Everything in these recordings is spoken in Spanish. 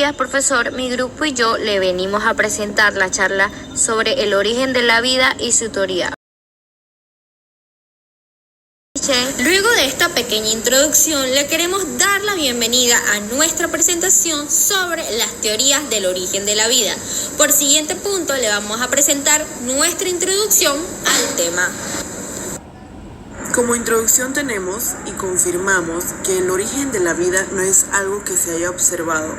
Días, profesor. Mi grupo y yo le venimos a presentar la charla sobre el origen de la vida y su teoría. Luego de esta pequeña introducción, le queremos dar la bienvenida a nuestra presentación sobre las teorías del origen de la vida. Por siguiente punto, le vamos a presentar nuestra introducción al tema. Como introducción tenemos y confirmamos que el origen de la vida no es algo que se haya observado.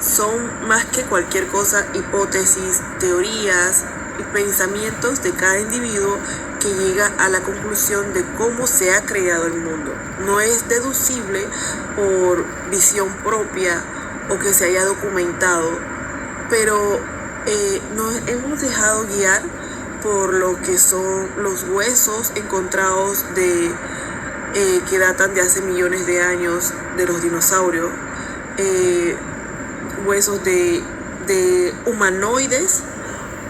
Son más que cualquier cosa hipótesis, teorías y pensamientos de cada individuo que llega a la conclusión de cómo se ha creado el mundo. No es deducible por visión propia o que se haya documentado, pero nos hemos dejado guiar por lo que son los huesos encontrados que datan de hace millones de años de los dinosaurios, huesos de humanoides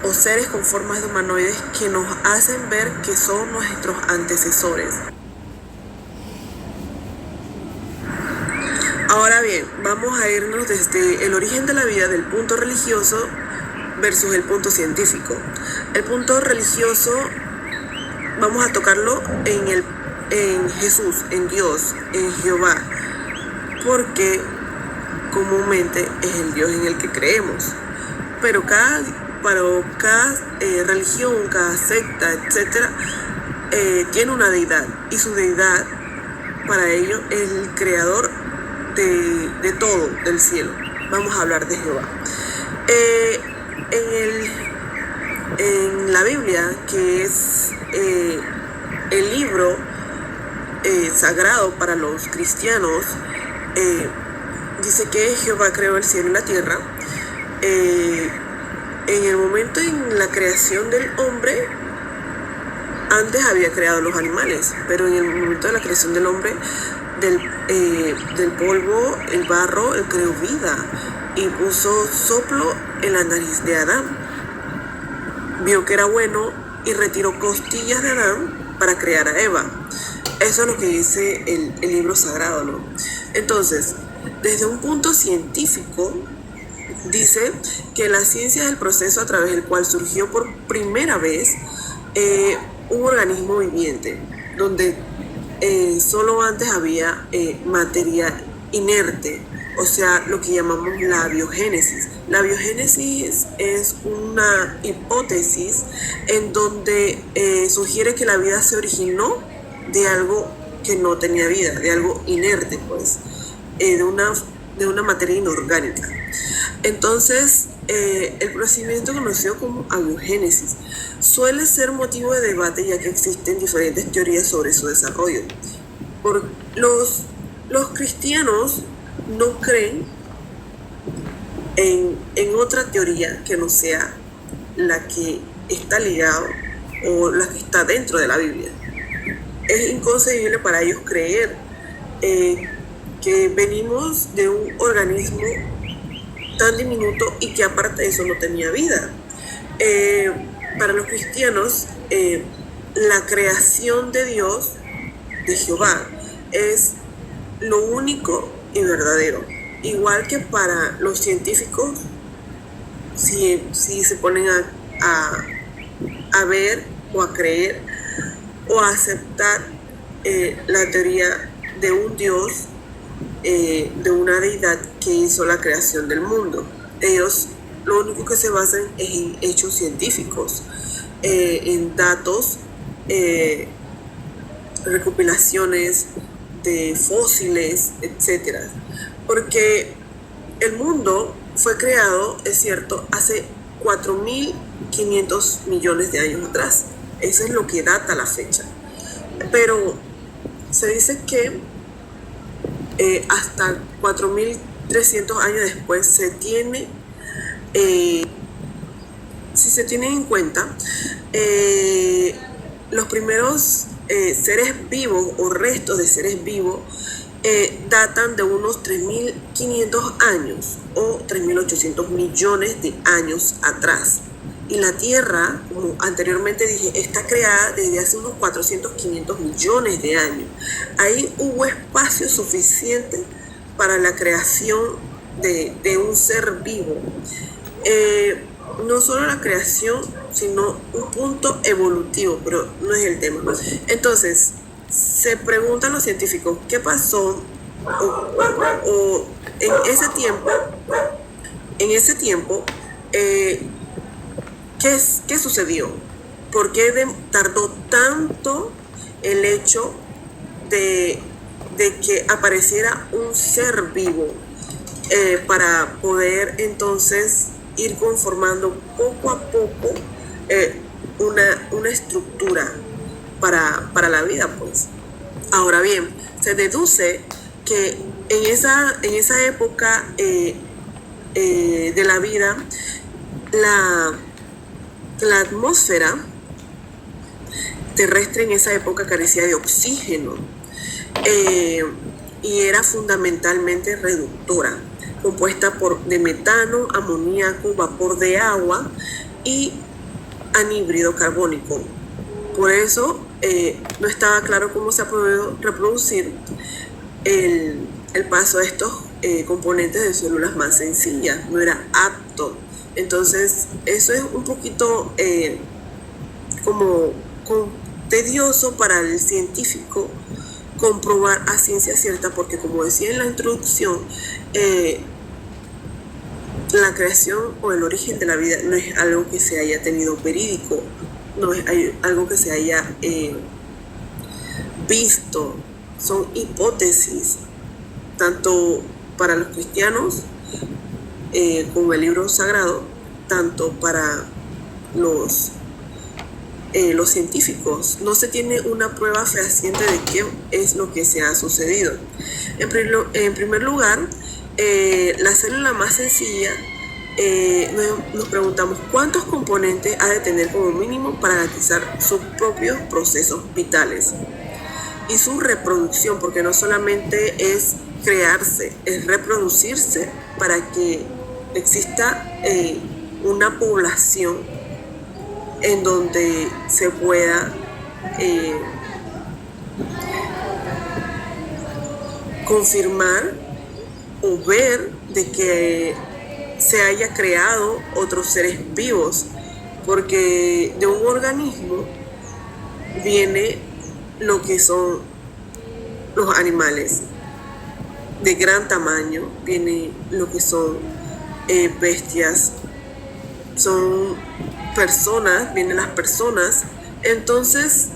o seres con formas de humanoides que nos hacen ver que son nuestros antecesores. Ahora bien, vamos a irnos desde el origen de la vida del punto religioso versus el punto científico. El punto religioso vamos a tocarlo en Jesús, en Dios, en Jehová, porque comúnmente es el Dios en el que creemos. Pero cada religión, cada secta, etcétera, tiene una deidad, y su deidad para ellos es el creador de todo, del cielo. Vamos a hablar de Jehová. En la Biblia, que es el libro sagrado para los cristianos, dice que Jehová creó el cielo y la tierra. En el momento en la creación del hombre, antes había creado los animales, pero en el momento de la creación del hombre, del polvo, el barro, él creó vida y puso soplo en la nariz de Adán. Vio que era bueno y retiró costillas de Adán para crear a Eva. Eso es lo que dice el libro sagrado, ¿no? Entonces, desde un punto científico, dice que la ciencia es el proceso a través del cual surgió por primera vez un organismo viviente, donde solo antes había materia inerte, o sea, lo que llamamos la biogénesis. La biogénesis es una hipótesis en donde sugiere que la vida se originó de algo que no tenía vida, de algo inerte, pues, de una materia inorgánica. Entonces, el procedimiento conocido como abiogénesis suele ser motivo de debate, ya que existen diferentes teorías sobre su desarrollo. Los cristianos no creen en otra teoría que no sea la que está ligada o la que está dentro de la Biblia. Es inconcebible para ellos creer que venimos de un organismo tan diminuto y que aparte de eso no tenía vida. Para los cristianos, la creación de Dios, de Jehová, es lo único y verdadero. Igual que para los científicos, si se ponen a ver o a creer o a aceptar la teoría de un Dios, de una deidad que hizo la creación del mundo. Ellos lo único que se basan es en hechos científicos, en datos, recopilaciones de fósiles, etc. Porque el mundo fue creado, es cierto, hace 4.500 millones de años atrás. Eso es lo que data la fecha. Pero se dice que hasta 4.300 años después si se tiene en cuenta los primeros seres vivos o restos de seres vivos datan de unos 3.500 años o 3.800 millones de años atrás. Y la Tierra, como anteriormente dije, está creada desde hace unos 400, 500 millones de años. Ahí hubo espacio suficiente para la creación de un ser vivo. No solo la creación, sino un punto evolutivo, pero no es el tema. Entonces, se preguntan los científicos, ¿qué pasó? O en ese tiempo, ¿qué sucedió? ¿Por qué tardó tanto el hecho de que apareciera un ser vivo para poder entonces ir conformando poco a poco una estructura para la vida, pues? Ahora bien, se deduce que en esa época de la vida, la atmósfera terrestre en esa época carecía de oxígeno y era fundamentalmente reductora, compuesta de metano, amoníaco, vapor de agua y anhídrido carbónico. Por eso no estaba claro cómo se ha podido reproducir el paso de estos componentes de células más sencillas, no era apto. Entonces eso es un poquito como tedioso para el científico comprobar a ciencia cierta, porque como decía en la introducción, la creación o el origen de la vida no es algo que se haya tenido verídico, no es algo que se haya visto, son hipótesis, tanto para los cristianos con el libro sagrado, tanto para los científicos. No se tiene una prueba fehaciente de qué es lo que se ha sucedido. En primer lugar, la célula más sencilla, nos preguntamos cuántos componentes ha de tener como mínimo para garantizar sus propios procesos vitales y su reproducción, porque no solamente es crearse, es reproducirse para que exista una población en donde se pueda confirmar o ver de que se haya creado otros seres vivos, porque de un organismo viene lo que son los animales de gran tamaño, viene lo que son bestias, son personas, vienen las personas. Entonces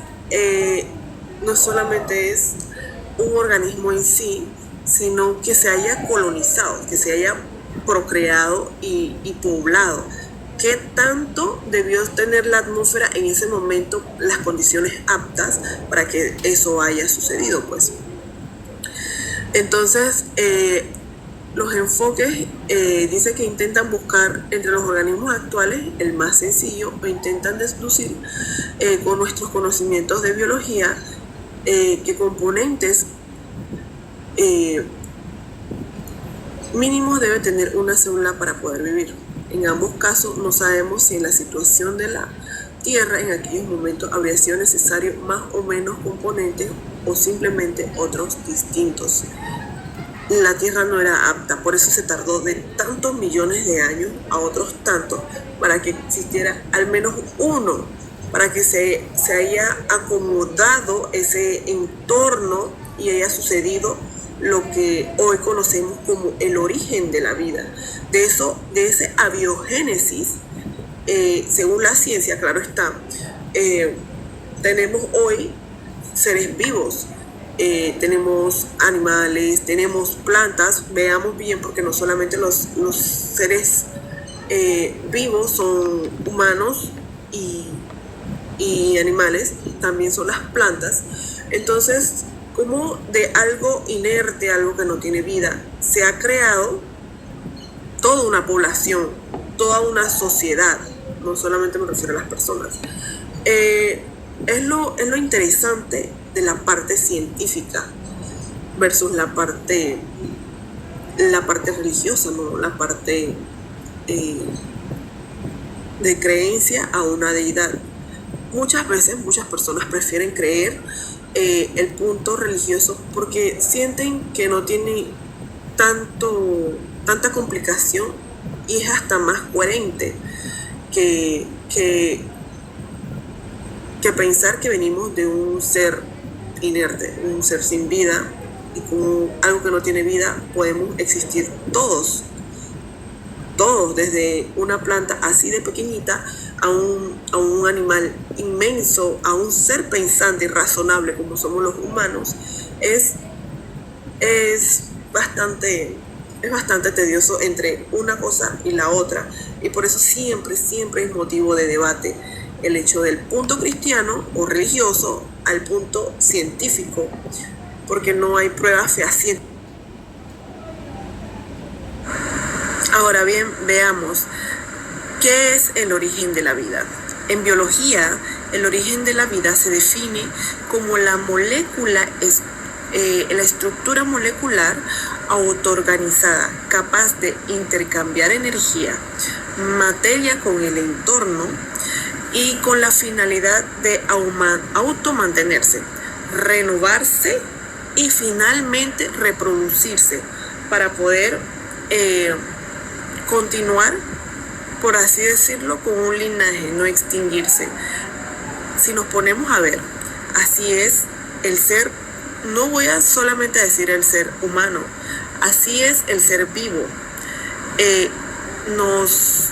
no solamente es un organismo en sí, sino que se haya colonizado, que se haya procreado y poblado. ¿Qué tanto debió tener la atmósfera en ese momento, las condiciones aptas para que eso haya sucedido, pues? Entonces los enfoques dice que intentan buscar entre los organismos actuales el más sencillo, o intentan deslucir con nuestros conocimientos de biología qué componentes mínimos debe tener una célula para poder vivir. En ambos casos no sabemos si en la situación de la Tierra en aquellos momentos habría sido necesario más o menos componentes o simplemente otros distintos. La Tierra no era apta, por eso se tardó de tantos millones de años a otros tantos para que existiera al menos uno, para que se haya acomodado ese entorno y haya sucedido lo que hoy conocemos como el origen de la vida. De ese abiogénesis, según la ciencia, claro está, tenemos hoy seres vivos. Tenemos animales, tenemos plantas. Veamos bien, porque no solamente los seres vivos son humanos y animales, también son las plantas. Entonces, como de algo inerte, algo que no tiene vida, se ha creado toda una población, toda una sociedad. No solamente me refiero a las personas. Es lo interesante de la parte científica versus la parte religiosa, ¿no? La parte de creencia a una deidad. Muchas veces muchas personas prefieren creer el punto religioso porque sienten que no tiene tanto tanta complicación y es hasta más coherente que, que, que pensar que venimos de un ser inerte, un ser sin vida, y con algo que no tiene vida podemos existir todos, desde una planta así de pequeñita a un animal inmenso, a un ser pensante y razonable como somos los humanos. Es bastante tedioso entre una cosa y la otra, y por eso siempre es motivo de debate el hecho del punto cristiano o religioso al punto científico, porque no hay pruebas fehacientes. Ahora bien, veamos qué es el origen de la vida. En biología, el origen de la vida se define como la estructura molecular autoorganizada, capaz de intercambiar energía, materia con el entorno y con la finalidad de automantenerse, renovarse y finalmente reproducirse para poder continuar, por así decirlo, con un linaje, no extinguirse. Si nos ponemos a ver, así es el ser, no voy a solamente decir el ser humano, así es el ser vivo. Nos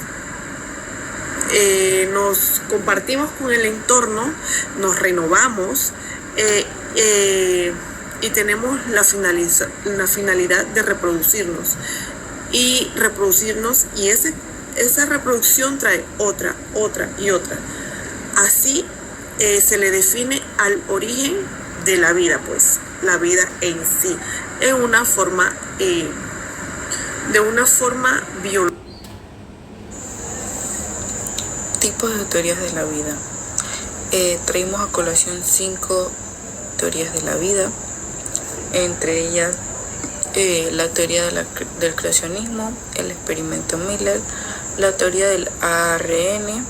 compartimos con el entorno, nos renovamos y tenemos la finalidad de reproducirnos y esa reproducción trae otra y otra. Así se le define al origen de la vida, pues la vida en sí, de una forma biológica. Tipos de teorías de la vida. Traímos a colación 5 teorías de la vida, entre ellas la teoría del creacionismo, el experimento Miller, la teoría del ARN,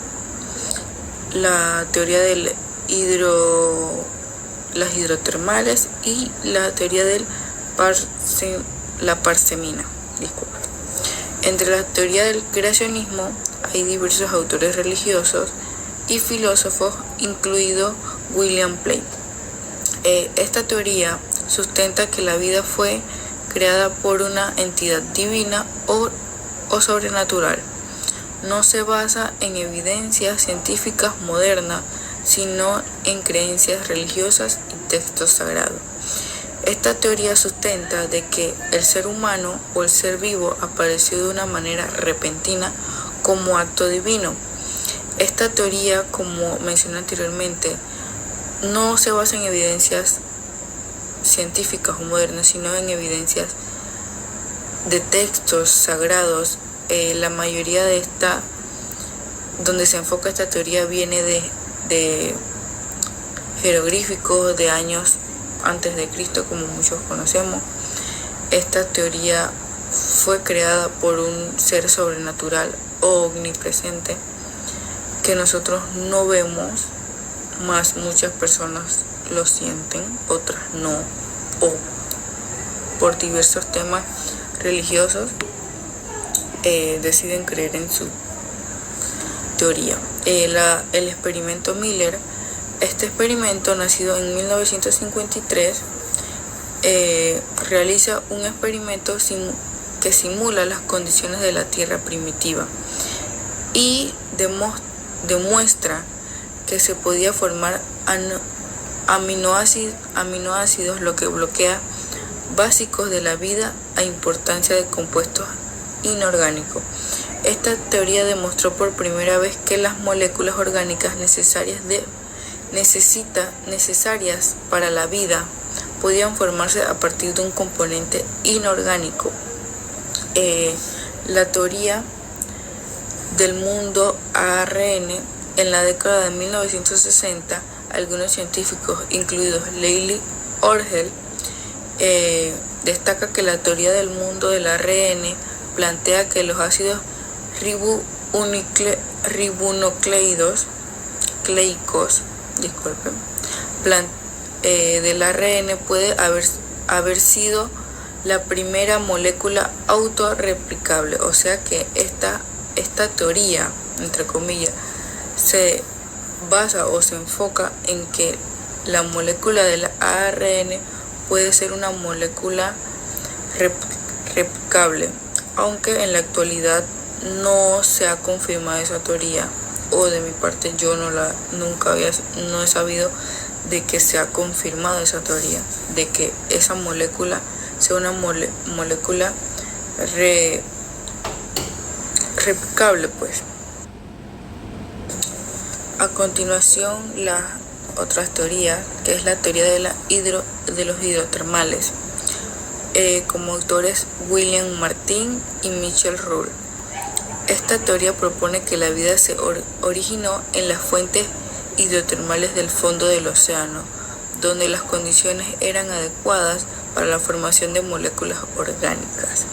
la teoría de las hidrotermales y la teoría de la parsemina. Disculpa. Entre la teoría del creacionismo hay diversos autores religiosos y filósofos, incluido William Blake. Esta teoría sustenta que la vida fue creada por una entidad divina o sobrenatural. No se basa en evidencias científicas modernas, sino en creencias religiosas y textos sagrados. Esta teoría sustenta de que el ser humano o el ser vivo apareció de una manera repentina como acto divino. Esta teoría, como mencioné anteriormente, no se basa en evidencias científicas o modernas, sino en evidencias de textos sagrados. La mayoría de donde se enfoca esta teoría viene de jeroglíficos de años antes de Cristo, como muchos conocemos. Esta teoría fue creada por un ser sobrenatural o omnipresente que nosotros no vemos, mas muchas personas lo sienten, otras no, o por diversos temas religiosos deciden creer en su teoría. El experimento Miller, este experimento nacido en 1953, realiza un experimento que simula las condiciones de la Tierra primitiva y demuestra que se podía formar aminoácidos, lo que bloquea básicos de la vida a importancia de compuestos inorgánicos. Esta teoría demostró por primera vez que las moléculas orgánicas necesarias para la vida podían formarse a partir de un componente inorgánico. La teoría del mundo ARN, en la década de 1960, algunos científicos, incluidos Leigh Orgel, destaca que la teoría del mundo del ARN plantea que los ácidos ribonucleicos del ARN puede haber sido la primera molécula autorreplicable. O sea que esta teoría, entre comillas, se basa o se enfoca en que la molécula del ARN puede ser una molécula replicable, aunque en la actualidad no se ha confirmado esa teoría, o de mi parte yo no he sabido de que se ha confirmado esa teoría, de que esa molécula sea una molécula replicable, pues. A continuación, las otras teorías, que es la teoría de los hidrotermales, como autores William Martin y Michel Rolle. Esta teoría propone que la vida se originó en las fuentes hidrotermales del fondo del océano, donde las condiciones eran adecuadas para la formación de moléculas orgánicas.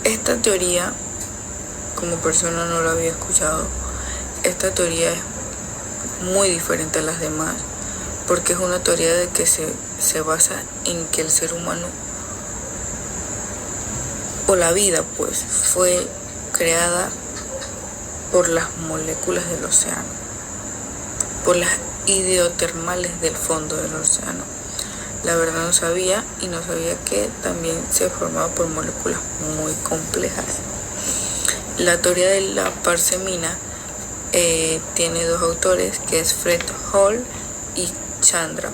Esta teoría, como persona no la había escuchado. Esta teoría es muy diferente a las demás, porque es una teoría de que se basa en que el ser humano o la vida pues fue creada por las moléculas del océano, por las hidrotermales del fondo del océano. La verdad no sabía que también se formaba por moléculas muy complejas. La teoría de la parsemina tiene dos autores, que es Fred Hoyle y Chandra.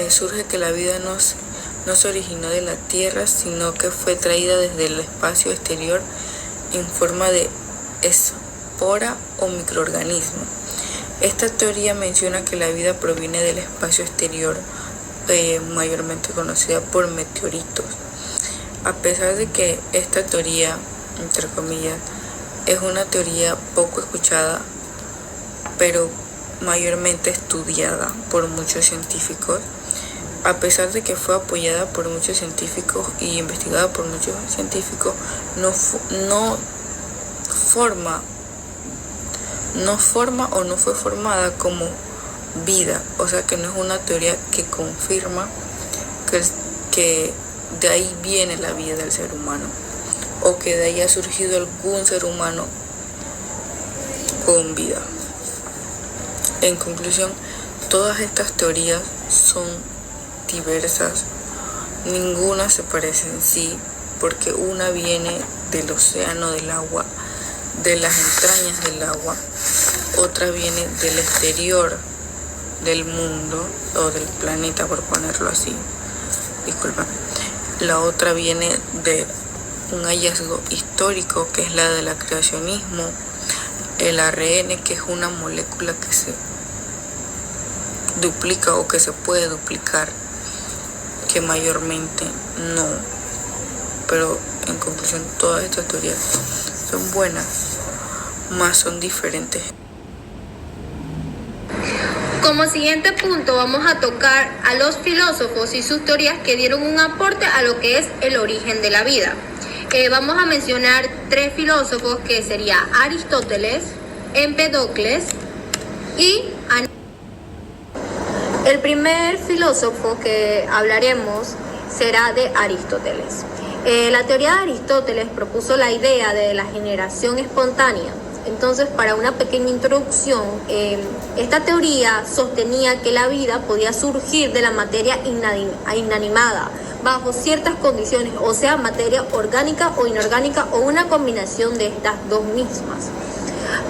Surge que la vida no se originó de la Tierra, sino que fue traída desde el espacio exterior en forma de espora o microorganismo. Esta teoría menciona que la vida proviene del espacio exterior, mayormente conocida por meteoritos. A pesar de que esta teoría, entre comillas, es una teoría poco escuchada, pero mayormente estudiada por muchos científicos, a pesar de que fue apoyada por muchos científicos y investigada por muchos científicos, no forma o no fue formada como vida. O sea que no es una teoría que confirma que de ahí viene la vida del ser humano, o que de ahí ha surgido algún ser humano con vida. En conclusión, todas estas teorías son diversas, ninguna se parece en sí, porque una viene del océano, del agua, de las entrañas del agua, otra viene del exterior del mundo o del planeta, por ponerlo así, disculpa. La otra viene de un hallazgo histórico, que es la del creacionismo, el ARN, que es una molécula que se duplica o que se puede duplicar, que mayormente no. Pero en conclusión, todas estas teorías son buenas, más son diferentes. Como siguiente punto vamos a tocar a los filósofos y sus teorías que dieron un aporte a lo que es el origen de la vida. Vamos a mencionar tres filósofos, que sería Aristóteles, Empedocles y el primer filósofo que hablaremos será de Aristóteles. La teoría de Aristóteles propuso la idea de la generación espontánea. Entonces, para una pequeña introducción, esta teoría sostenía que la vida podía surgir de la materia inanimada bajo ciertas condiciones, o sea, materia orgánica o inorgánica, o una combinación de estas dos mismas.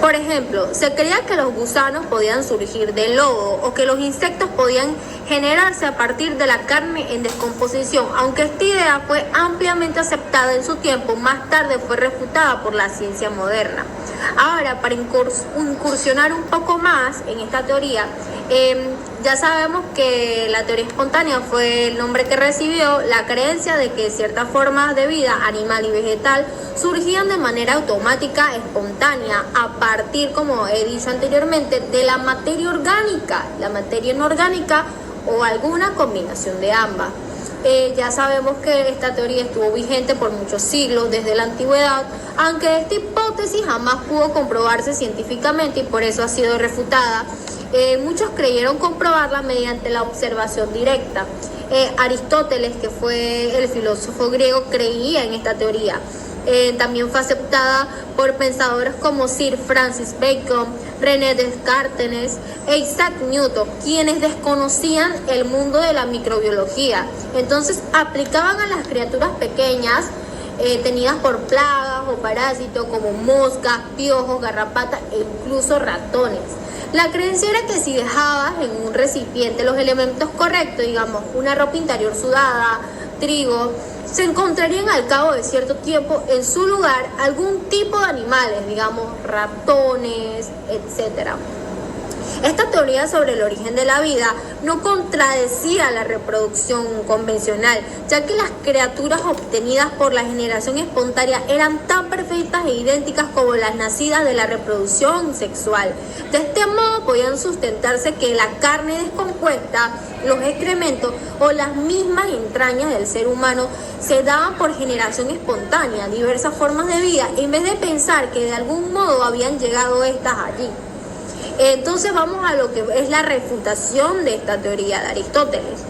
Por ejemplo, se creía que los gusanos podían surgir del lodo, o que los insectos podían generarse a partir de la carne en descomposición. Aunque esta idea fue ampliamente aceptada en su tiempo, más tarde fue refutada por la ciencia moderna. Ahora, para incursionar un poco más en esta teoría, ya sabemos que la teoría espontánea fue el nombre que recibió la creencia de que ciertas formas de vida animal y vegetal surgían de manera automática, espontánea, a partir, como he dicho anteriormente, de la materia orgánica, la materia inorgánica o alguna combinación de ambas. Ya sabemos que esta teoría estuvo vigente por muchos siglos, desde la antigüedad, aunque esta hipótesis jamás pudo comprobarse científicamente y por eso ha sido refutada Muchos creyeron comprobarla mediante la observación directa. Aristóteles, que fue el filósofo griego, creía en esta teoría. También fue aceptada por pensadores como Sir Francis Bacon, René Descartes e Isaac Newton, quienes desconocían el mundo de la microbiología. Entonces aplicaban a las criaturas pequeñas tenidas por plagas o parásitos como moscas, piojos, garrapatas e incluso ratones. La creencia era que si dejabas en un recipiente los elementos correctos, digamos una ropa interior sudada, trigo, se encontrarían al cabo de cierto tiempo en su lugar algún tipo de animales, digamos ratones, etc. Esta teoría sobre el origen de la vida no contradecía la reproducción convencional, ya que las criaturas obtenidas por la generación espontánea eran tan perfectas e idénticas como las nacidas de la reproducción sexual. De este modo podían sustentarse que la carne descompuesta, los excrementos o las mismas entrañas del ser humano se daban por generación espontánea, diversas formas de vida, en vez de pensar que de algún modo habían llegado estas allí. Entonces vamos a lo que es la refutación de esta teoría de Aristóteles.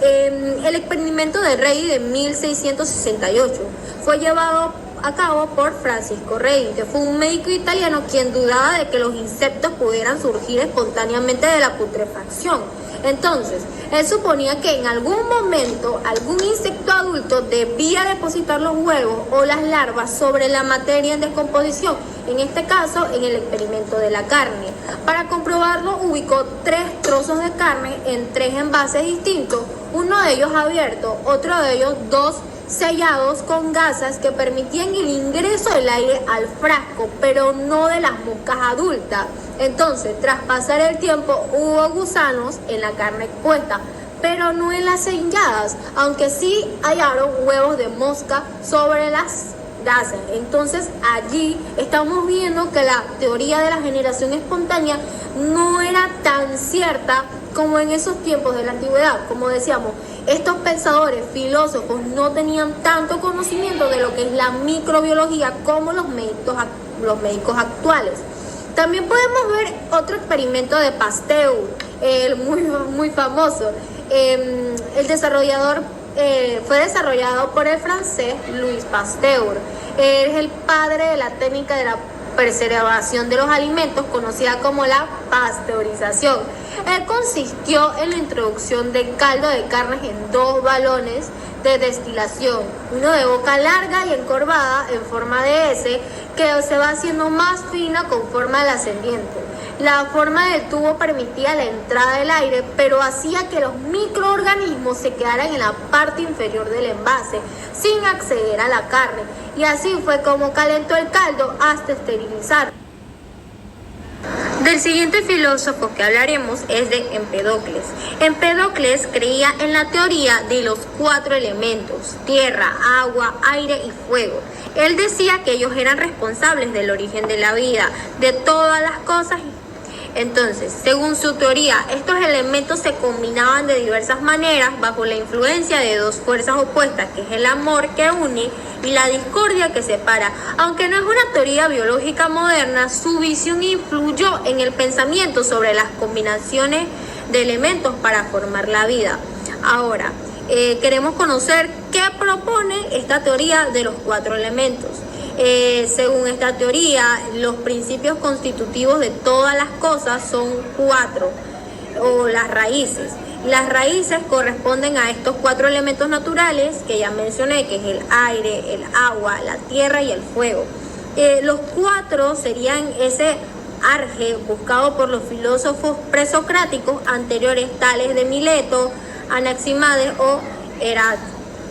El experimento de Rey de 1668 fue llevado a cabo por Francisco Rey, que fue un médico italiano quien dudaba de que los insectos pudieran surgir espontáneamente de la putrefacción. Entonces, él suponía que en algún momento algún insecto adulto debía depositar los huevos o las larvas sobre la materia en descomposición, en este caso en el experimento de la carne. Para comprobarlo ubicó 3 trozos de carne en 3 envases distintos, uno de ellos abierto, otro de ellos 2 sellados con gasas que permitían el ingreso del aire al frasco, pero no de las moscas adultas. Entonces, tras pasar el tiempo, hubo gusanos en la carne expuesta, pero no en las selladas, aunque sí hallaron huevos de mosca sobre las gasas. Entonces, allí estamos viendo que la teoría de la generación espontánea no era tan cierta como en esos tiempos de la antigüedad. Como decíamos, estos pensadores, filósofos, no tenían tanto conocimiento de lo que es la microbiología como los médicos actuales. También podemos ver otro experimento de Pasteur, muy famoso. El desarrollador fue desarrollado por el francés Louis Pasteur. Es el padre de la técnica de la preservación de los alimentos, conocida como la pasteurización. Consistió en la introducción de caldo de carnes en 2 balones de destilación, uno de boca larga y encorvada en forma de S, que se va haciendo más fina con forma al ascendiente. La forma del tubo permitía la entrada del aire, pero hacía que los microorganismos se quedaran en la parte inferior del envase, sin acceder a la carne, y así fue como calentó el caldo hasta esterilizar. Del siguiente filósofo que hablaremos es de Empedocles. Empedocles creía en la teoría de los 4 elementos: tierra, agua, aire y fuego. Él decía que ellos eran responsables del origen de la vida, de todas las cosas. Entonces, según su teoría, estos elementos se combinaban de diversas maneras bajo la influencia de 2 fuerzas opuestas, que es el amor que une y la discordia que separa. Aunque no es una teoría biológica moderna, su visión influyó en el pensamiento sobre las combinaciones de elementos para formar la vida. Ahora, queremos conocer qué propone esta teoría de los 4 elementos. Según esta teoría, los principios constitutivos de todas las cosas son 4, o las raíces. Las raíces corresponden a estos 4 elementos naturales que ya mencioné, que es el aire, el agua, la tierra y el fuego. Los 4 serían ese arge buscado por los filósofos presocráticos anteriores, tales de Mileto, Anaximandro o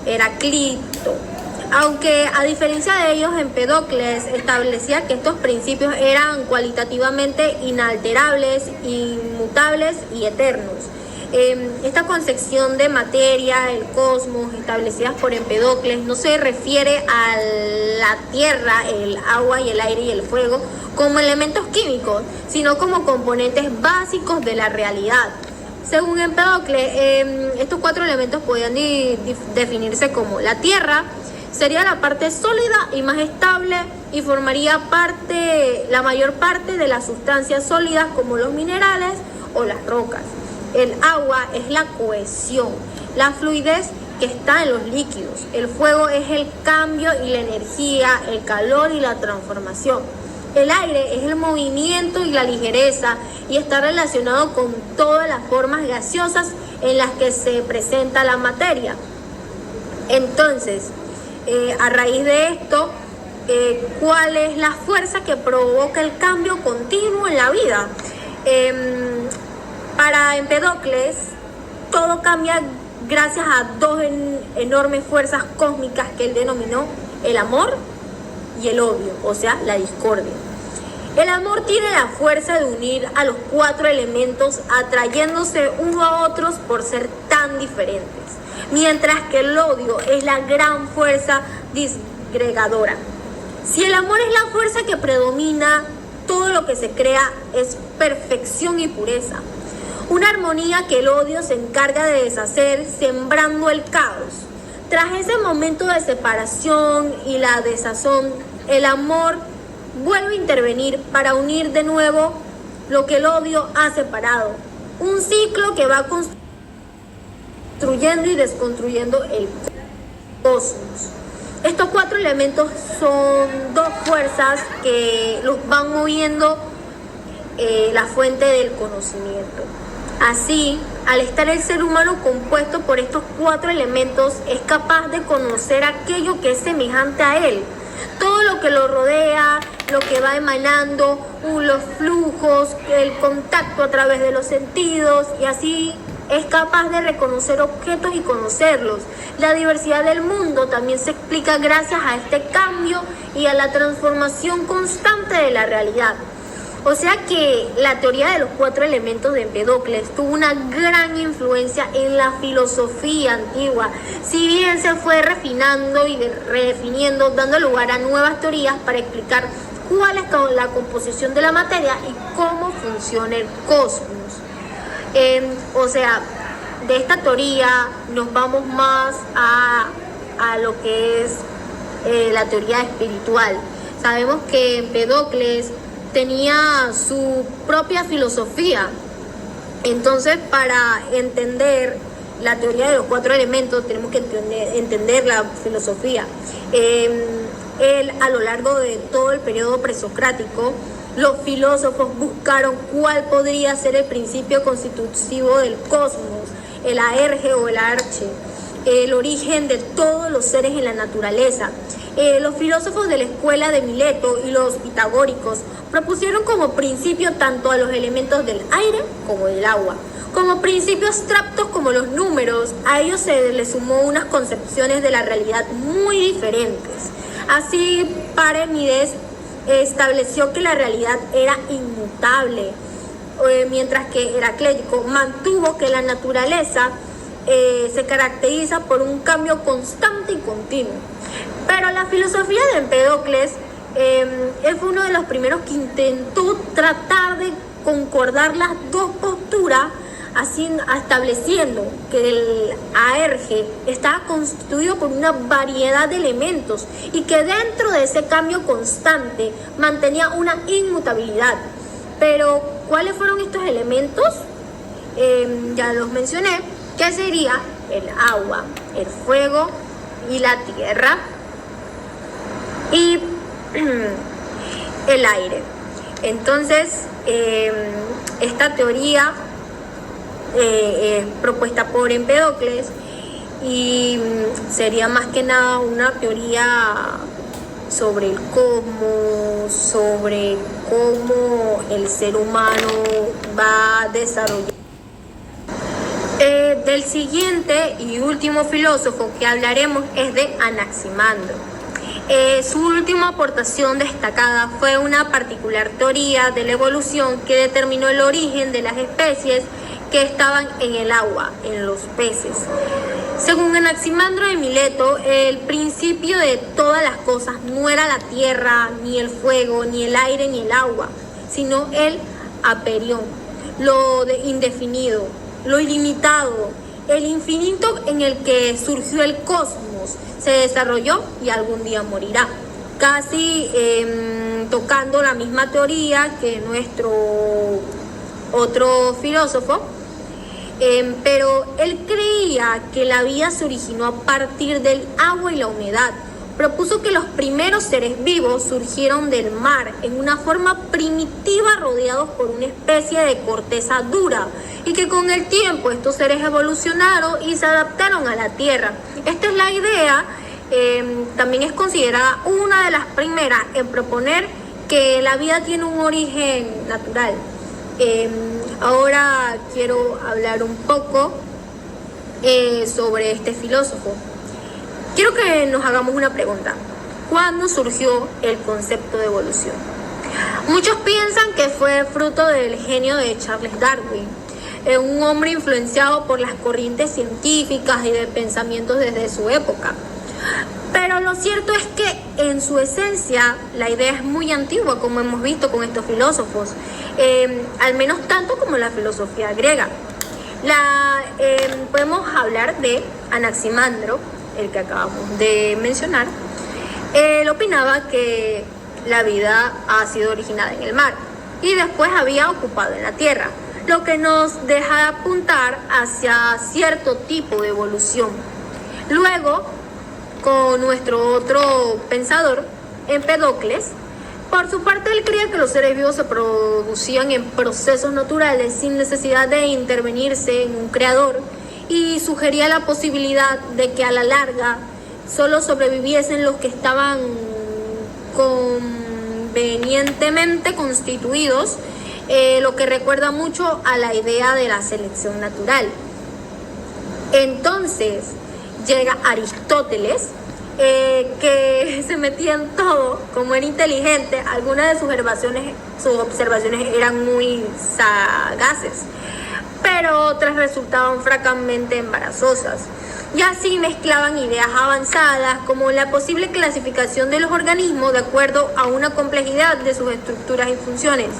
Heráclito. Aunque a diferencia de ellos, Empedocles establecía que estos principios eran cualitativamente inalterables, inmutables y eternos. Esta concepción de materia, el cosmos, establecidas por Empedocles, no se refiere a la tierra, el agua y el aire y el fuego como elementos químicos, sino como componentes básicos de la realidad. Según Empedocles, estos 4 elementos podían definirse como: la tierra sería la parte sólida y más estable y formaría la mayor parte de las sustancias sólidas como los minerales o las rocas. El agua es la cohesión, la fluidez que está en los líquidos. El fuego es el cambio y la energía, el calor y la transformación. El aire es el movimiento y la ligereza y está relacionado con todas las formas gaseosas en las que se presenta la materia. Entonces, a raíz de esto, ¿cuál es la fuerza que provoca el cambio continuo en la vida? Para Empédocles, todo cambia gracias a dos enormes fuerzas cósmicas que él denominó el amor y el odio, o sea, la discordia. El amor tiene la fuerza de unir a los 4 elementos atrayéndose uno a otros por ser tan diferentes, mientras que el odio es la gran fuerza disgregadora. Si el amor es la fuerza que predomina, todo lo que se crea es perfección y pureza. Una armonía que el odio se encarga de deshacer, sembrando el caos. Tras ese momento de separación y la desazón, el amor vuelve a intervenir para unir de nuevo lo que el odio ha separado. Un ciclo que va construyendo y desconstruyendo el cosmos. Estos 4 elementos son 2 fuerzas que los van moviendo la fuente del conocimiento. Así, al estar el ser humano compuesto por estos 4 elementos, es capaz de conocer aquello que es semejante a él. Todo lo que lo rodea, lo que va emanando, los flujos, el contacto a través de los sentidos, y así es capaz de reconocer objetos y conocerlos. La diversidad del mundo también se explica gracias a este cambio y a la transformación constante de la realidad. O sea que la teoría de los 4 elementos de Empédocles tuvo una gran influencia en la filosofía antigua, si bien se fue refinando y redefiniendo, dando lugar a nuevas teorías para explicar cuál es la composición de la materia y cómo funciona el cosmos. O sea, de esta teoría nos vamos más a lo que es la teoría espiritual. Sabemos que Empédocles tenía su propia filosofía. Entonces, para entender la teoría de los 4 elementos, tenemos que entender la filosofía. Él, a lo largo de todo el periodo presocrático, los filósofos buscaron cuál podría ser el principio constitutivo del cosmos, el aerge o el arche, el origen de todos los seres en la naturaleza. Los filósofos de la escuela de Mileto y los pitagóricos propusieron como principio tanto a los elementos del aire como del agua. Como principios abstractos como los números, a ellos se les sumó unas concepciones de la realidad muy diferentes. Así, Parménides estableció que la realidad era inmutable, mientras que Heracléito mantuvo que la naturaleza se caracteriza por un cambio constante y continuo. Pero la filosofía de Empédocles, él fue uno de los primeros que intentó tratar de concordar las 2 posturas, así estableciendo que el aerge estaba constituido por una variedad de elementos y que dentro de ese cambio constante mantenía una inmutabilidad. Pero, ¿cuáles fueron estos elementos? Ya los mencioné, que sería el agua, el fuego y la tierra y el aire. Entonces, esta teoría propuesta por Empédocles y sería más que nada una teoría sobre el cosmos, sobre cómo el ser humano va a desarrollar. Del siguiente y último filósofo que hablaremos es de Anaximandro. Su última aportación destacada fue una particular teoría de la evolución que determinó el origen de las especies que estaban en el agua, en los peces. Según Anaximandro de Mileto, el principio de todas las cosas no era la tierra, ni el fuego, ni el aire, ni el agua, sino el aperión, lo indefinido, lo ilimitado, el infinito en el que surgió el cosmos, se desarrolló y algún día morirá. Casi tocando la misma teoría que nuestro otro filósofo, pero él creía que la vida se originó a partir del agua y la humedad. Propuso que los primeros seres vivos surgieron del mar en una forma primitiva rodeados por una especie de corteza dura y que con el tiempo estos seres evolucionaron y se adaptaron a la tierra. Esta es la idea, también es considerada una de las primeras en proponer que la vida tiene un origen natural. Ahora quiero hablar un poco sobre este filósofo. Quiero que nos hagamos una pregunta. ¿Cuándo surgió el concepto de evolución? Muchos piensan que fue fruto del genio de Charles Darwin, un hombre influenciado por las corrientes científicas y de pensamientos desde su época. Pero lo cierto es que en su esencia la idea es muy antigua, como hemos visto con estos filósofos, al menos tanto como la filosofía griega. Podemos hablar de Anaximandro, el que acabamos de mencionar. Él opinaba que la vida ha sido originada en el mar y después había ocupado en la tierra, lo que nos deja apuntar hacia cierto tipo de evolución. Luego, con nuestro otro pensador, Empedocles, por su parte él creía que los seres vivos se producían en procesos naturales sin necesidad de intervenirse en un creador, y sugería la posibilidad de que a la larga solo sobreviviesen los que estaban convenientemente constituidos, lo que recuerda mucho a la idea de la selección natural. Entonces llega Aristóteles, que se metía en todo, como era inteligente. Algunas de sus observaciones eran muy sagaces, pero otras resultaban francamente embarazosas. Y así mezclaban ideas avanzadas como la posible clasificación de los organismos de acuerdo a una complejidad de sus estructuras y funciones,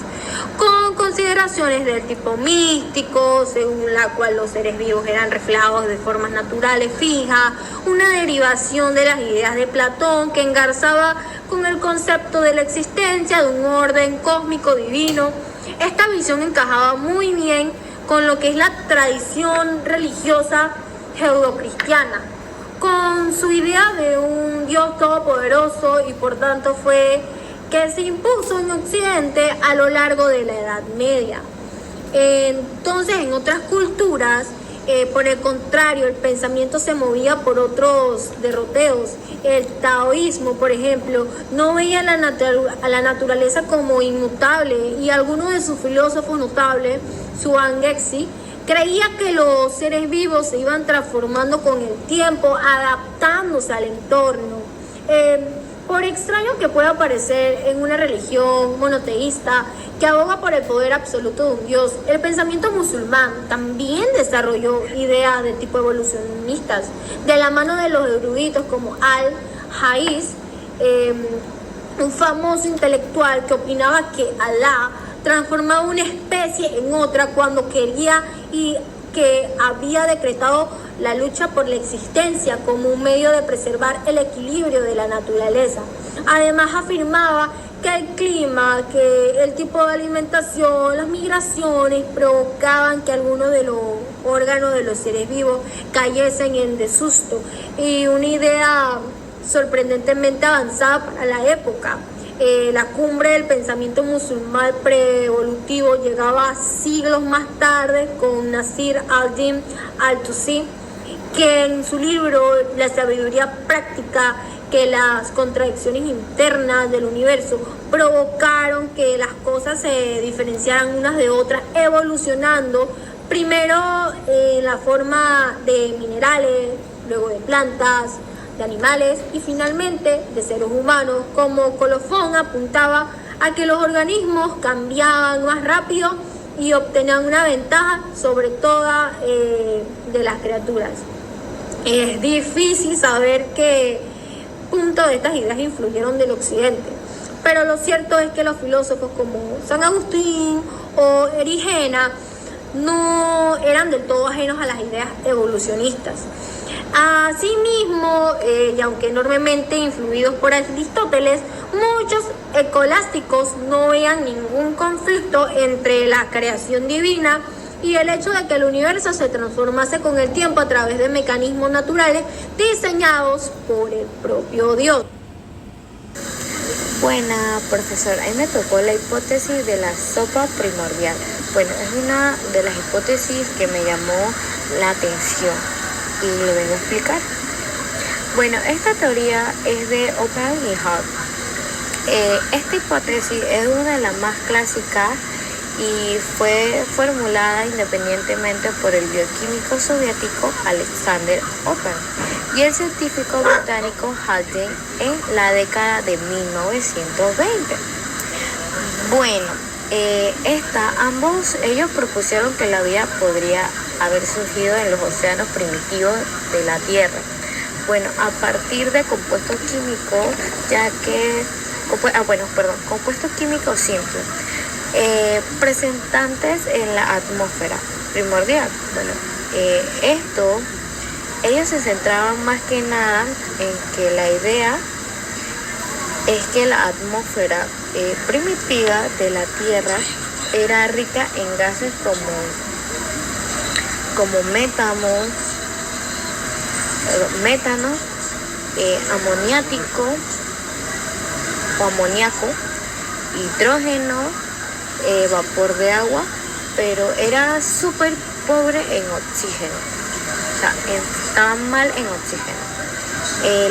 con consideraciones del tipo místico, según la cual los seres vivos eran reflejos de formas naturales fijas, una derivación de las ideas de Platón que engarzaba con el concepto de la existencia de un orden cósmico divino. Esta visión encajaba muy bien con lo que es la tradición religiosa judeocristiana, con su idea de un Dios todopoderoso, y por tanto fue que se impuso en Occidente a lo largo de la Edad Media. Entonces, en otras culturas, por el contrario, el pensamiento se movía por otros derroteos. El taoísmo, por ejemplo, no veía a la naturaleza como inmutable, y algunos de sus filósofos notables, Zhuangzi, creía que los seres vivos se iban transformando con el tiempo, adaptándose al entorno. Por extraño que pueda parecer en una religión monoteísta que aboga por el poder absoluto de un Dios, el pensamiento musulmán también desarrolló ideas de tipo evolucionistas, de la mano de los eruditos como Al-Haiz, un famoso intelectual que opinaba que Alá transformaba una especie en otra cuando quería, y que había decretado la lucha por la existencia como un medio de preservar el equilibrio de la naturaleza. Además afirmaba que el clima, que el tipo de alimentación, las migraciones provocaban que algunos de los órganos de los seres vivos cayesen en desuso, y una idea sorprendentemente avanzada para la época. La cumbre del pensamiento musulmán preevolutivo llegaba siglos más tarde con Nasir al-Din al-Tusi, que en su libro La sabiduría práctica, que las contradicciones internas del universo provocaron que las cosas se diferenciaran unas de otras, evolucionando primero en la forma de minerales, luego de plantas, de animales y finalmente de seres humanos. Como Colofón apuntaba a que los organismos cambiaban más rápido y obtenían una ventaja sobre toda de las criaturas. Es difícil saber qué punto de estas ideas influyeron del occidente, pero lo cierto es que los filósofos como San Agustín o Erigena no eran del todo ajenos a las ideas evolucionistas. Asimismo, y aunque enormemente influidos por Aristóteles, muchos escolásticos no veían ningún conflicto entre la creación divina y el hecho de que el universo se transformase con el tiempo a través de mecanismos naturales diseñados por el propio Dios. Buena, profesor. A mí me tocó la hipótesis de la sopa primordial. Bueno, es una de las hipótesis que me llamó la atención y le vengo a explicar. Bueno, esta teoría es de Oppen y Hart. Esta hipótesis es una de las más clásicas y fue formulada independientemente por el bioquímico soviético Alexander Oppen y el científico británico Haldane en la década de 1920. Bueno, ambos ellos propusieron que la vida podría haber surgido en los océanos primitivos de la Tierra. Bueno, a partir de compuestos químicos, compuestos químicos simples, presentantes en la atmósfera primordial. Bueno, ellos se centraban más que nada en que la idea es que la atmósfera primitiva de la Tierra era rica en gases como metano, amoníaco, hidrógeno, vapor de agua, pero era súper pobre en oxígeno. O sea, estaba mal en oxígeno.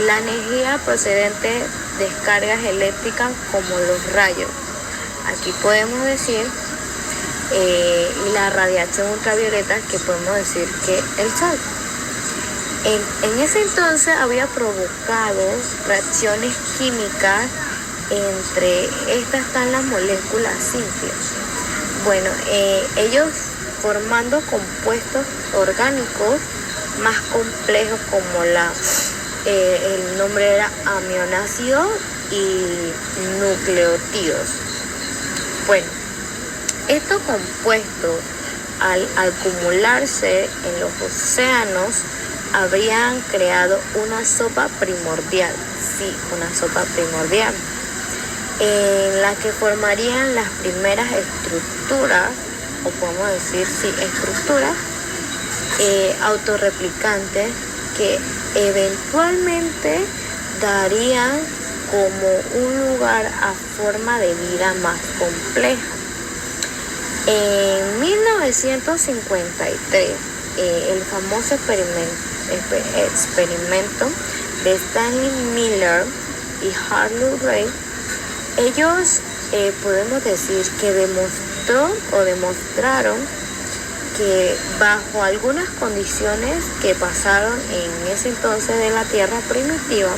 La energía procedente de descargas eléctricas como los rayos, aquí podemos decir, y la radiación ultravioleta, que podemos decir que el sol. En ese entonces había provocado reacciones químicas. Entre estas están las moléculas simples. Bueno, ellos formando compuestos orgánicos más complejos como el nombre era aminoácidos y nucleótidos. Bueno, estos compuestos al acumularse en los océanos habrían creado una sopa primordial, una sopa primordial, en la que formarían las primeras estructuras, o podemos decir, estructuras autorreplicantes que eventualmente darían como un lugar a forma de vida más compleja. En 1953, el famoso experimento de Stanley Miller y Harlow Ray, ellos podemos decir que demostraron que bajo algunas condiciones que pasaron en ese entonces de la Tierra primitiva,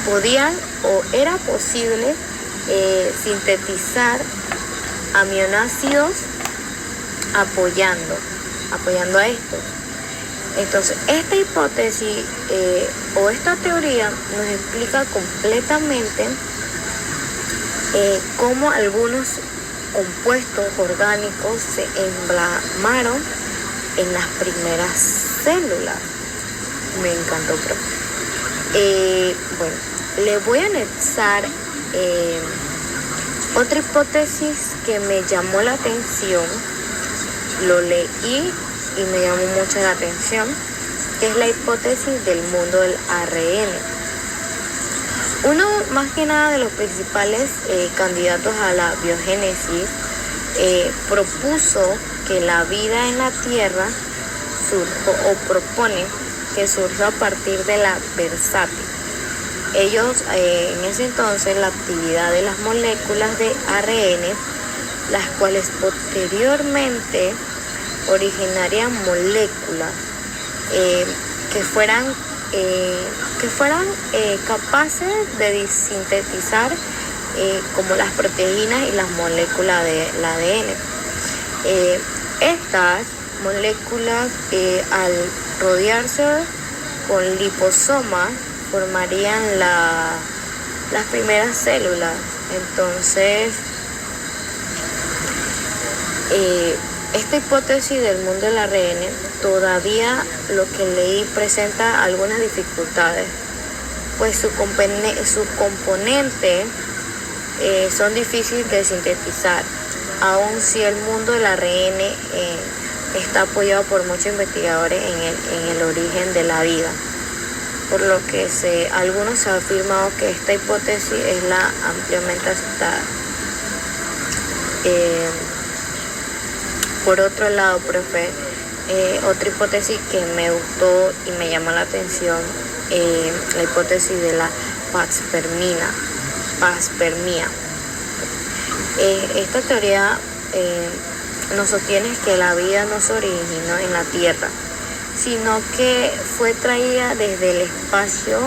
podían o era posible sintetizar aminoácidos apoyando a esto. Entonces, esta hipótesis o esta teoría nos explica completamente cómo algunos compuestos orgánicos se emblamaron en las primeras células. Me encantó, profe. Bueno, le voy a anexar otra hipótesis que me llamó la atención. Lo leí y me llamó mucho la atención, que es la hipótesis del mundo del ARN. Uno más que nada de los principales candidatos a la biogénesis propuso que la vida en la Tierra propone que surgió a partir de la versátil. Ellos en ese entonces la actividad de las moléculas de ARN, las cuales posteriormente originarían moléculas que fueran capaces de sintetizar como las proteínas y las moléculas del ADN. Estas moléculas al rodearse con liposomas formarían las primeras células. Entonces Esta hipótesis del mundo del ARN todavía lo que leí presenta algunas dificultades, pues sus componentes son difíciles de sintetizar, aun si el mundo del ARN está apoyado por muchos investigadores en el origen de la vida, por lo que algunos han afirmado que esta hipótesis es la ampliamente aceptada. Por otro lado, profe, otra hipótesis que me gustó y me llamó la atención, la hipótesis de la panspermia. Esta teoría nos sostiene que la vida no se originó en la Tierra, sino que fue traída desde el espacio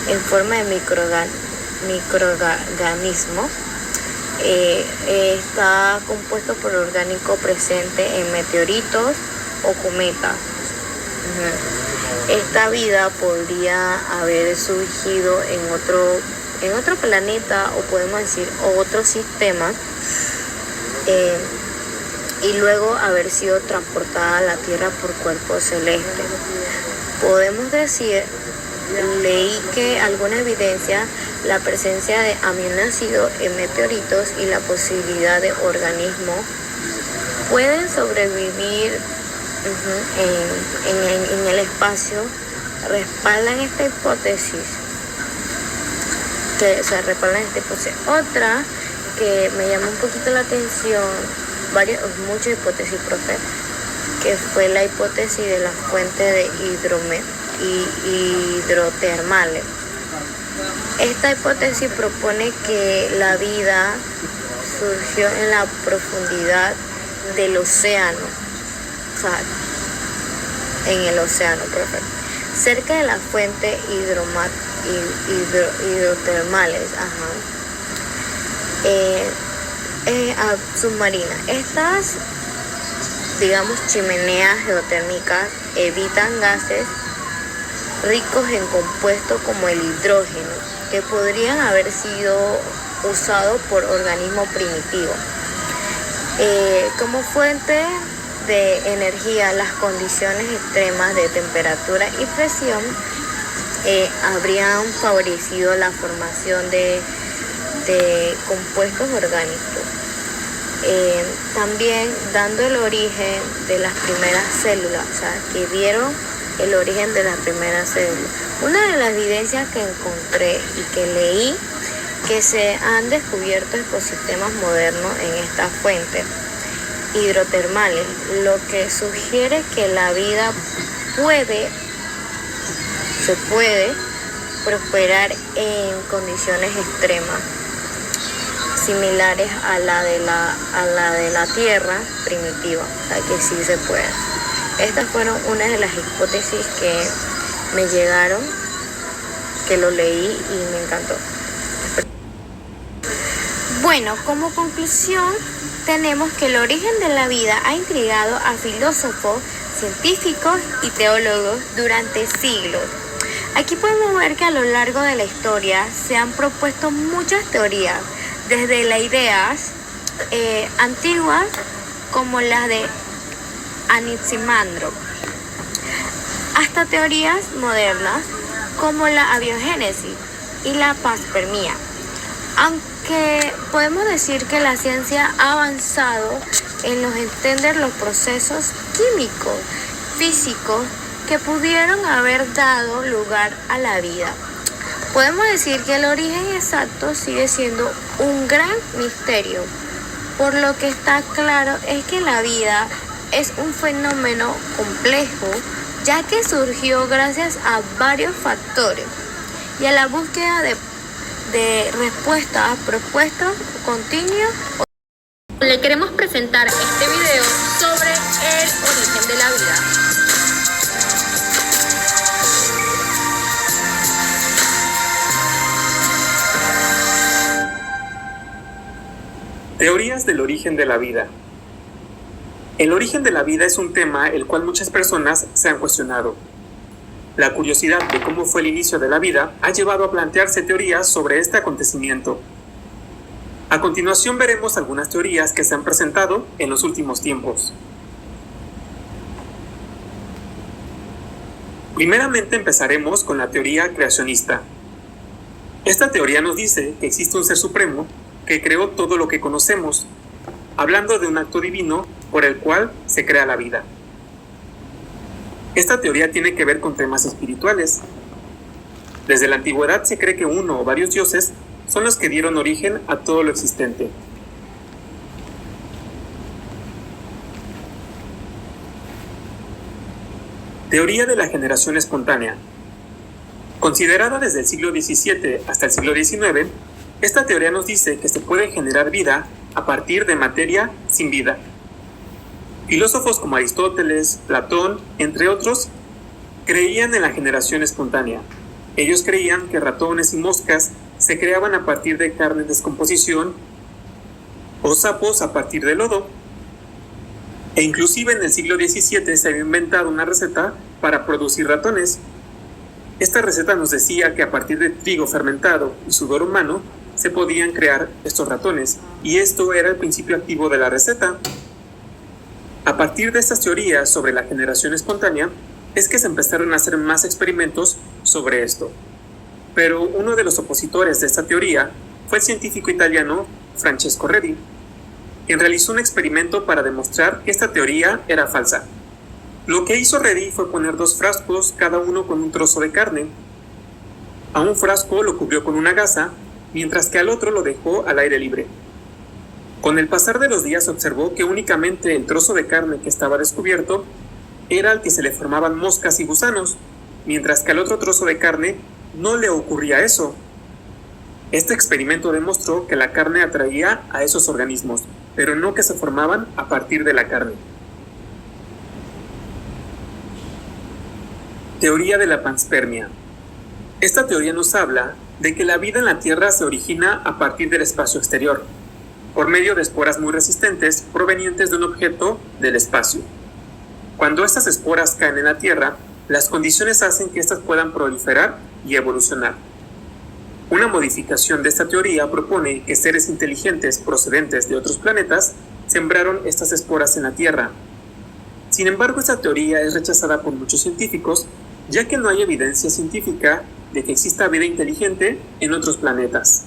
en forma de microorganismos. Está compuesto por orgánico presente en meteoritos o cometas. Esta vida podría haber surgido en otro planeta, o podemos decir otro sistema, y luego haber sido transportada a la Tierra por cuerpos celestes. Podemos decir, leí que alguna evidencia la presencia de aminoácidos en meteoritos y la posibilidad de organismos pueden sobrevivir en el espacio respaldan esta hipótesis. Otra que me llamó un poquito la atención, muchas hipótesis, profe, que fue la hipótesis de las fuentes de hidrotermales. Esta hipótesis propone que la vida surgió en la profundidad del océano, o sea, en el océano, profe, cerca de las fuentes hidrotermales, submarinas. Estas, digamos, chimeneas geotérmicas evitan gases ricos en compuestos como el hidrógeno, que podrían haber sido usados por organismos primitivos. Como fuente de energía, las condiciones extremas de temperatura y presión habrían favorecido la formación de compuestos orgánicos, también dando el origen de las primeras células, o sea, que dieron el origen de las primeras células. Una de las evidencias que encontré y que leí, que se han descubierto ecosistemas modernos en estas fuentes hidrotermales, lo que sugiere que la vida se puede prosperar en condiciones extremas, similares a la de la Tierra primitiva, o sea que sí se puede. Estas fueron una de las hipótesis que me llegaron, que lo leí y me encantó. Bueno, como conclusión, tenemos que el origen de la vida ha intrigado a filósofos, científicos y teólogos durante siglos. Aquí podemos ver que a lo largo de la historia se han propuesto muchas teorías, desde las ideas antiguas como las de Anaximandro, hasta teorías modernas como la abiogénesis y la panspermia. Aunque podemos decir que la ciencia ha avanzado en entender los procesos químicos, físicos que pudieron haber dado lugar a la vida, podemos decir que el origen exacto sigue siendo un gran misterio. Por lo que está claro es que la vida es un fenómeno complejo, ya que surgió gracias a varios factores y a la búsqueda de respuestas a propuestas continuas. Le queremos presentar este video sobre el origen de la vida. Teorías del origen de la vida. El origen de la vida es un tema el cual muchas personas se han cuestionado. La curiosidad de cómo fue el inicio de la vida ha llevado a plantearse teorías sobre este acontecimiento. A continuación veremos algunas teorías que se han presentado en los últimos tiempos. Primeramente empezaremos con la teoría creacionista. Esta teoría nos dice que existe un ser supremo que creó todo lo que conocemos, hablando de un acto divino por el cual se crea la vida. Esta teoría tiene que ver con temas espirituales. Desde la antigüedad se cree que uno o varios dioses son los que dieron origen a todo lo existente. Teoría de la generación espontánea. Considerada desde el siglo XVII hasta el siglo XIX, esta teoría nos dice que se puede generar vida a partir de materia sin vida. Filósofos como Aristóteles, Platón, entre otros, creían en la generación espontánea. Ellos creían que ratones y moscas se creaban a partir de carne en descomposición o sapos a partir de lodo. E inclusive en el siglo XVII se había inventado una receta para producir ratones. Esta receta nos decía que a partir de trigo fermentado y sudor humano se podían crear estos ratones, y esto era el principio activo de la receta. A partir de estas teorías sobre la generación espontánea es que se empezaron a hacer más experimentos sobre esto. Pero uno de los opositores de esta teoría fue el científico italiano Francesco Redi, quien realizó un experimento para demostrar que esta teoría era falsa. Lo que hizo Redi fue poner dos frascos, cada uno con un trozo de carne. A un frasco lo cubrió con una gasa, mientras que al otro lo dejó al aire libre. Con el pasar de los días observó que únicamente el trozo de carne que estaba descubierto era al que se le formaban moscas y gusanos, mientras que al otro trozo de carne no le ocurría eso. Este experimento demostró que la carne atraía a esos organismos, pero no que se formaban a partir de la carne. Teoría de la panspermia. Esta teoría nos habla de que la vida en la Tierra se origina a partir del espacio exterior, por medio de esporas muy resistentes provenientes de un objeto del espacio. Cuando estas esporas caen en la Tierra, las condiciones hacen que éstas puedan proliferar y evolucionar. Una modificación de esta teoría propone que seres inteligentes procedentes de otros planetas sembraron estas esporas en la Tierra. Sin embargo, esta teoría es rechazada por muchos científicos, ya que no hay evidencia científica de que exista vida inteligente en otros planetas.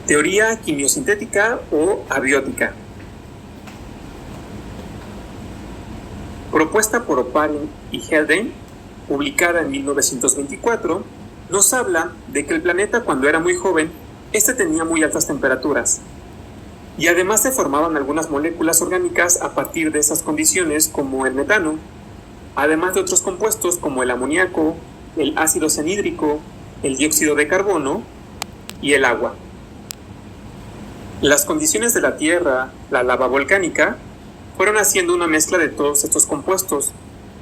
Teoría quimiosintética o abiótica. Propuesta por Oparin y Haldane, publicada en 1924, nos habla de que el planeta cuando era muy joven, tenía muy altas temperaturas. Y además se formaban algunas moléculas orgánicas a partir de esas condiciones, como el metano, además de otros compuestos como el amoníaco, el ácido cianhídrico, el dióxido de carbono y el agua. Las condiciones de la Tierra, la lava volcánica, fueron haciendo una mezcla de todos estos compuestos,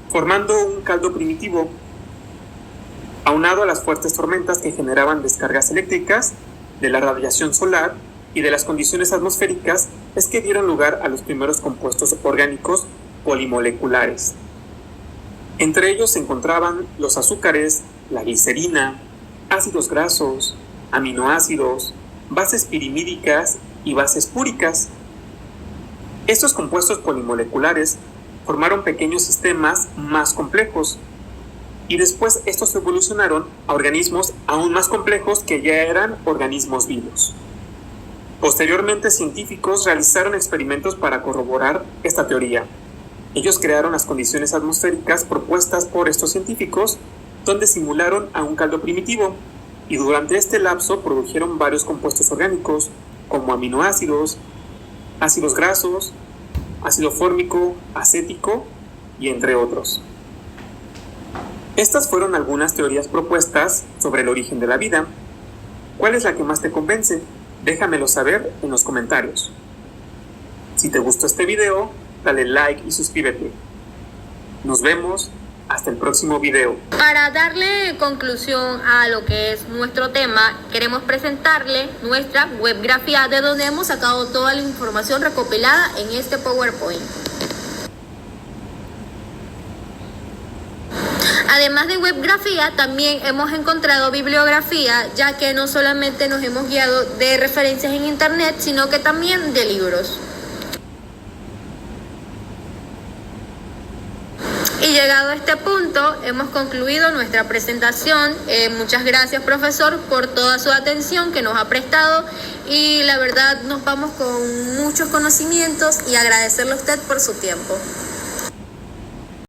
formando un caldo primitivo, aunado a las fuertes tormentas que generaban descargas eléctricas, de la radiación solar y de las condiciones atmosféricas, es que dieron lugar a los primeros compuestos orgánicos polimoleculares. Entre ellos se encontraban los azúcares, la glicerina, ácidos grasos, aminoácidos, bases pirimídicas y bases púricas. Estos compuestos polimoleculares formaron pequeños sistemas más complejos, y después estos evolucionaron a organismos aún más complejos que ya eran organismos vivos. Posteriormente, científicos realizaron experimentos para corroborar esta teoría. Ellos crearon las condiciones atmosféricas propuestas por estos científicos, donde simularon a un caldo primitivo, y durante este lapso produjeron varios compuestos orgánicos, como aminoácidos, ácidos grasos, ácido fórmico, acético, y entre otros. Estas fueron algunas teorías propuestas sobre el origen de la vida. ¿Cuál es la que más te convence? Déjamelo saber en los comentarios. Si te gustó este video, dale like y suscríbete. Nos vemos hasta el próximo video. Para darle conclusión a lo que es nuestro tema, queremos presentarle nuestra webgrafía de donde hemos sacado toda la información recopilada en este PowerPoint. Además de webgrafía, también hemos encontrado bibliografía, ya que no solamente nos hemos guiado de referencias en internet, sino que también de libros. Y llegado a este punto, hemos concluido nuestra presentación. Muchas gracias, profesor, por toda su atención que nos ha prestado, y la verdad nos vamos con muchos conocimientos y agradecerle a usted por su tiempo.